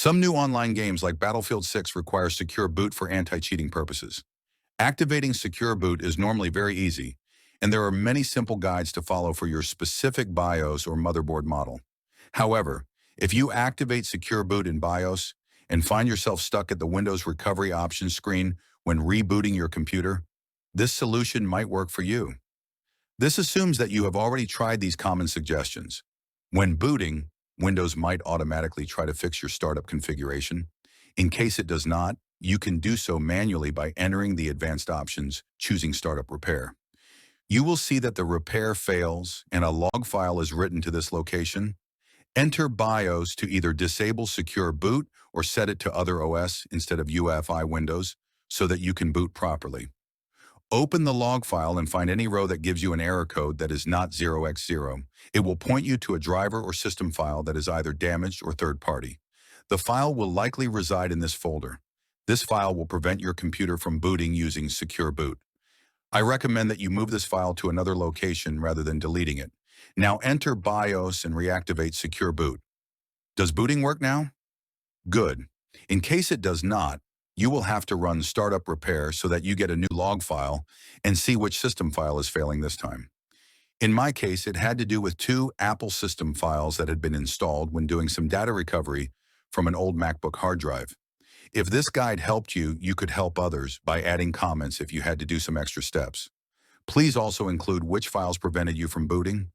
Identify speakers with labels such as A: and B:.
A: Some new online games like Battlefield 6 require secure boot for anti-cheating purposes. Activating secure boot is normally very easy, and there are many simple guides to follow for your specific BIOS or motherboard model. However, if you activate secure boot in BIOS and find yourself stuck at the Windows recovery options screen when rebooting your computer, this solution might work for you. This assumes that you have already tried these common suggestions. When booting, Windows might automatically try to fix your startup configuration. In case it does not, you can do so manually by entering the advanced options, choosing Startup Repair. You will see that the repair fails and a log file is written to this location. Enter BIOS to either disable secure boot or set it to other OS instead of UEFI Windows so that you can boot properly. Open the log file and find any row that gives you an error code that is not 0x0. It will point you to a driver or system file that is either damaged or third-party. The file will likely reside in this folder. This file will prevent your computer from booting using secure boot. I recommend that you move this file to another location rather than deleting it. Now enter BIOS and reactivate secure boot. Does booting work now? Good. In case it does not, you will have to run Startup Repair so that you get a new log file and see which system file is failing this time. In my case, it had to do with two Apple system files that had been installed when doing some data recovery from an old MacBook hard drive. If this guide helped you, you could help others by adding comments if you had to do some extra steps. Please also include which files prevented you from booting.